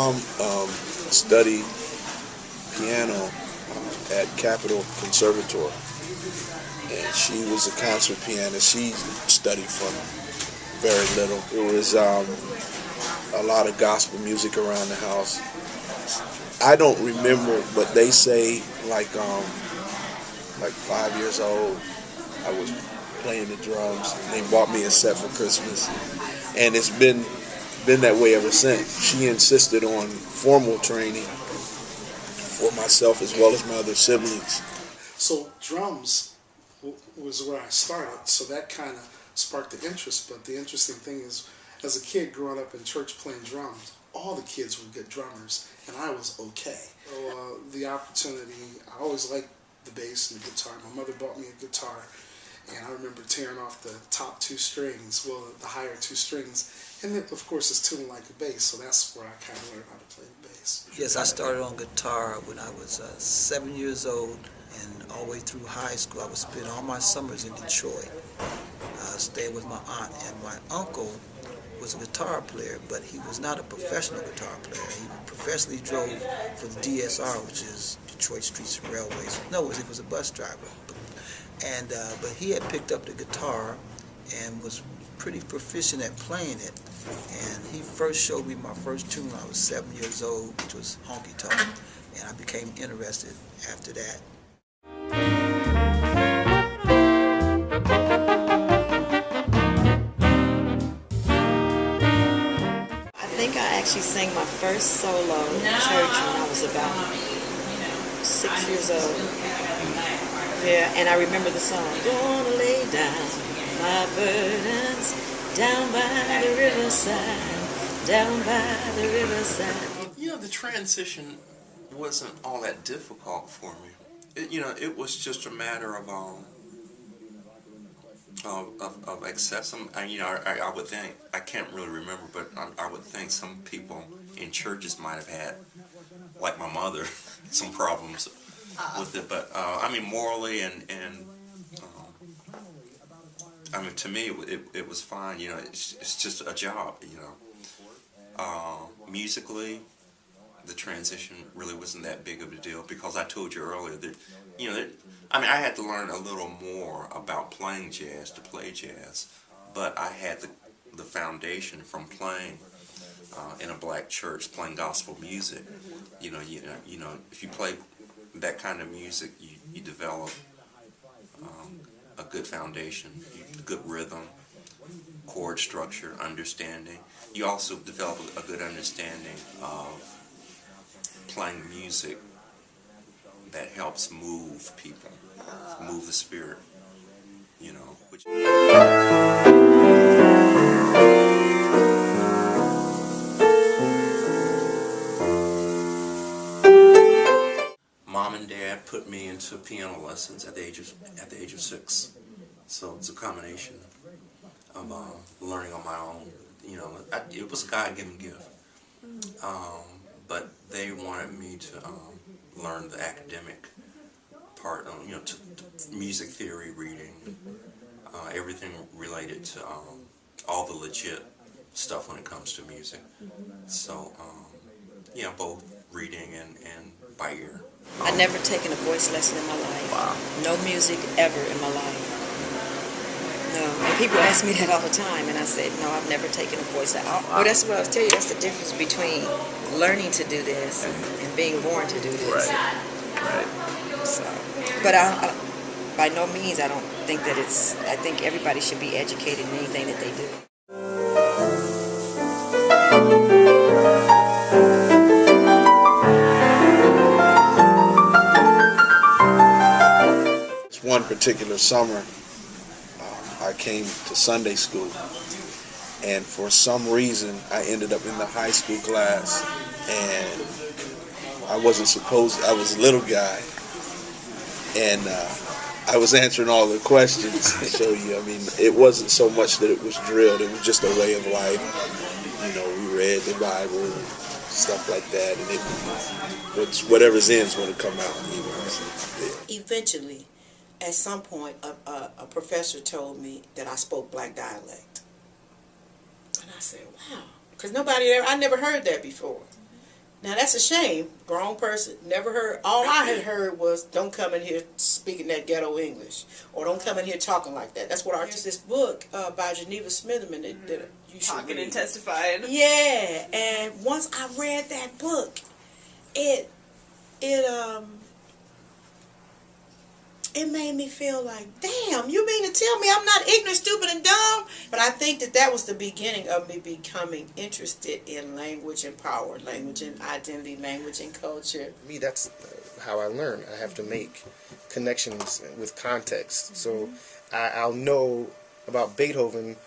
mom studied piano at Capitol Conservatory, and she was a concert pianist. She studied from very little. There was a lot of gospel music around the house. I don't remember, but they say like 5 years old, I was playing the drums, and they bought me a set for Christmas, and it's been that way ever since. She insisted on formal training for myself as well as my other siblings. So drums was where I started, so that kind of sparked the interest. But the interesting thing is, as a kid growing up in church playing drums, all the kids were good drummers, and I was okay. So the opportunity, I always liked the bass and the guitar. My mother bought me a guitar, and I remember tearing off the top two strings, well, the higher two strings, and it, of course, is tuned like a bass, so that's where I kind of learned how to play the bass. Yes, I started on guitar when I was 7 years old, and all the way through high school, I would spend all my summers in Detroit. I stayed with my aunt, and my uncle was a guitar player, but he was not a professional guitar player. He professionally drove for the DSR, which is Detroit Streets and Railways. No, he was a bus driver. And but he had picked up the guitar and was pretty proficient at playing it. And he first showed me my first tune when I was 7 years old, which was Honky Tonk, and I became interested after that. I think I actually sang my first solo in church when I was about 6 years old. Yeah, and I remember the song, "Gonna lay down my burdens down by the riverside, down by the riverside." You know, the transition wasn't all that difficult for me. It was just a matter of access. I would think, I can't really remember, but I would think some people in churches might have had, like my mother, some problems with it. But I mean, morally and I mean, to me, it was fine. It's just a job. Musically, the transition really wasn't that big of a deal, because I told you earlier that, I had to learn a little more about playing jazz to play jazz, but I had the foundation from playing in a black church, playing gospel music. If you play that kind of music, you develop a good foundation, good rhythm, chord structure, understanding. You also develop a good understanding of playing music that helps move people, move the spirit, which... Mom and Dad put me into piano lessons at the age of 6. So it's a combination of learning on my own. It was a God-given gift. But they wanted me to learn the academic part, to music theory, reading, everything related to all the legit stuff when it comes to music. So, both reading and by ear. I'd never taken a voice lesson in my life. Wow. No music ever in my life. No. And people ask me that all the time, and I said, no, I've never taken a voice lesson. Well, that's what I was telling you. That's the difference between learning to do this and being born to do this. Right. So, but I by no means, I don't think that I think everybody should be educated in anything that they do. One particular summer, I came to Sunday school, and for some reason I ended up in the high school class, and I wasn't supposed, I was a little guy, and I was answering all the questions. So it wasn't so much that it was drilled, it was just a way of life. We read the Bible and stuff like that, and whatever's in's going to come out. Yeah. Eventually, at some point, a professor told me that I spoke black dialect. And I said, wow, because I never heard that before. Now that's a shame. Grown person, never heard. All I had heard was, "Don't come in here speaking that ghetto English," or "Don't come in here talking like that." That's what There's this book by Geneva Smitherman that you should Talking read. and Testified. Yeah, and once I read that book, it made me feel like, damn, you mean to tell me I'm not ignorant, stupid, and dumb? But I think that was the beginning of me becoming interested in language and power, language and identity, language and culture. Me, that's how I learn. I have to make connections with context. So I'll know about Beethoven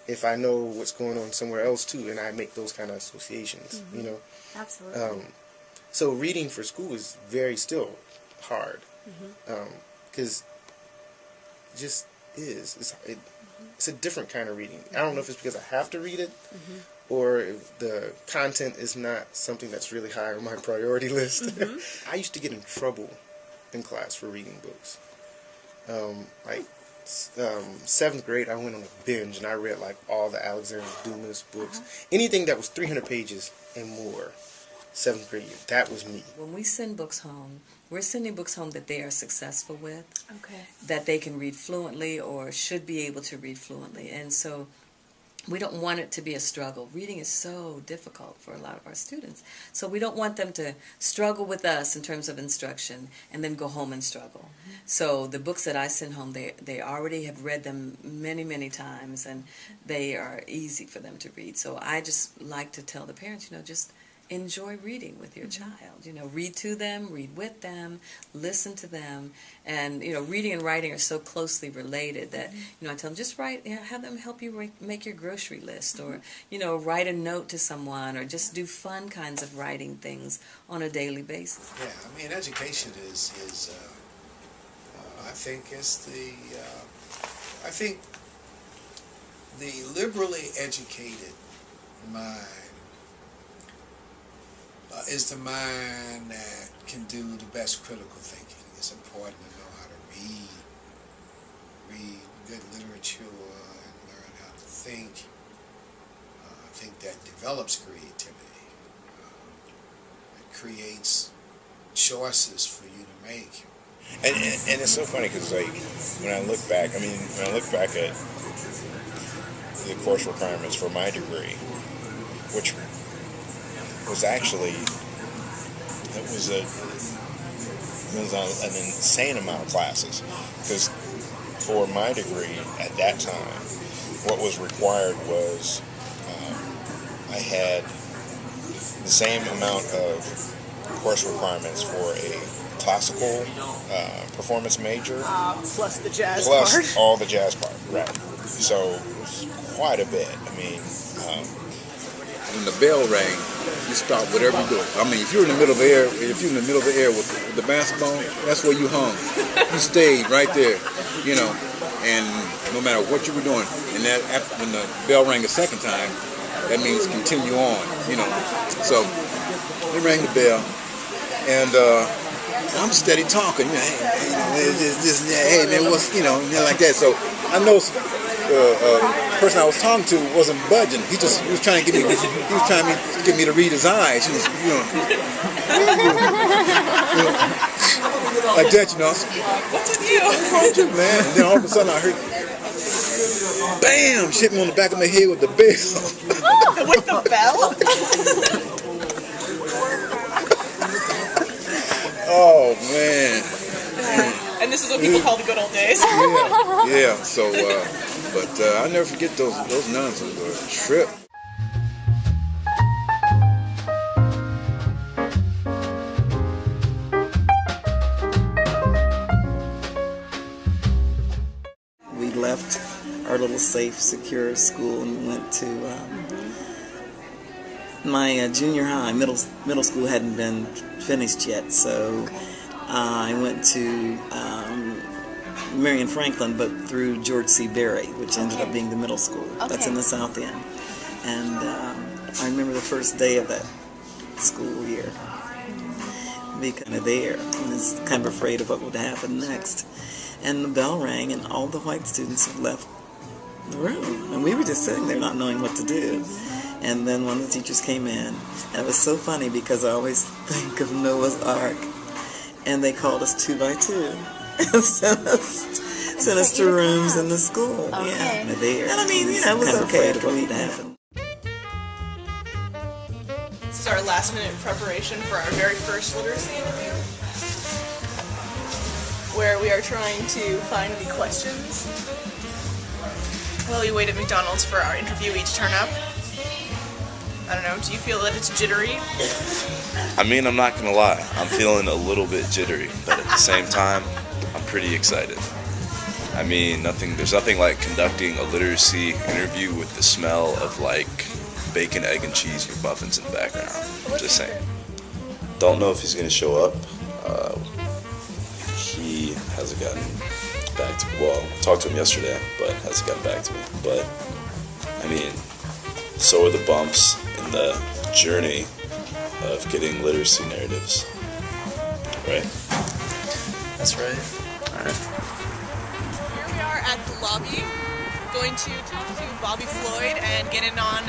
if I know what's going on somewhere else too, and I make those kind of associations, you know. Absolutely. So reading for school is very still hard, because it just is. It's a different kind of reading. I don't know if it's because I have to read it, or if the content is not something that's really high on my priority list. I used to get in trouble in class for reading books. Like 7th grade, I went on a binge and I read like all the Alexander Dumas books. Anything that was 300 pages and more. 7th grade year, that was me. When we send books home, we're sending books home that they are successful with, Okay. that they can read fluently or should be able to read fluently. And so we don't want it to be a struggle. Reading is so difficult for a lot of our students. So we don't want them to struggle with us in terms of instruction and then go home and struggle. So the books that I send home, they already have read them many, many times, and they are easy for them to read. So I just like to tell the parents, just enjoy reading with your child. Read to them, read with them, listen to them. And, reading and writing are so closely related that, I tell them just write, have them help you make your grocery list, or, write a note to someone, or just do fun kinds of writing things on a daily basis. Yeah, I mean, education is I think the liberally educated mind is the mind that can do the best critical thinking. It's important to know how to read good literature and learn how to think. I think that develops creativity. It creates choices for you to make. And it's so funny because, like, when I look back at the course requirements for my degree, which was actually, it was an insane amount of classes, because for my degree at that time, what was required was I had the same amount of course requirements for a classical performance major, Plus the jazz plus part. all the jazz part, right? So it was quite a bit. I mean, when the bell rang, you stop whatever you're doing. I mean, if you're in the middle of the air, with the basketball, that's where you hung. You stayed right there, and no matter what you were doing. And that when the bell rang a second time, that means continue on, So they rang the bell, and I'm steady talking. Hey man, what's like that. So I know. Person I was talking to wasn't budging. He was trying to get me to read his eyes. He was, like that, What's with you? What's with you, man? And then all of a sudden I heard, bam! Hit me on the back of my head with the bell. With the bell? Oh man! And this is what people call the good old days. Yeah. So, but I'll never forget those nuns. It was a trip. We left our little safe, secure school and went to my junior high. Middle school hadn't been finished yet, so I went to Marion Franklin, but through George C. Berry, which ended up being the middle school. That's in the South End. And I remember the first day of that school year, being kind of there, and was kind of afraid of what would happen next. And the bell rang, and all the white students had left the room, and we were just sitting there not knowing what to do. And then one of the teachers came in. It was so funny because I always think of Noah's Ark. And they called us 2 by 2 and sent us to rooms in the school. Okay. Yeah, there. And I mean, you know, it was okay to believe that happened. This is our last minute preparation for our very first literacy interview, where we are trying to find the questions while we wait at McDonald's for our interviewee to turn up. I don't know, do you feel that it's jittery? I mean, I'm not gonna lie, I'm feeling a little bit jittery, but at the same time, I'm pretty excited. I mean, there's nothing like conducting a literacy interview with the smell of like bacon, egg, and cheese McMuffins in the background. I'm just saying. Don't know if he's gonna show up. He hasn't gotten back to me. Well, I talked to him yesterday, but hasn't gotten back to me. But, I mean, so are the bumps in the journey of getting literacy narratives, right? That's right. All right. Here we are at the lobby, going to talk to Bobby Floyd and get in on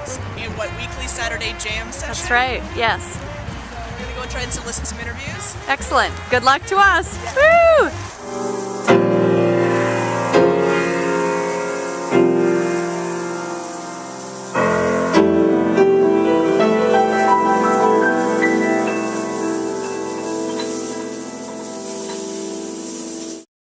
his weekly Saturday jam session. That's right, yes. We're going to go and try and solicit some interviews. Excellent. Good luck to us. Woo!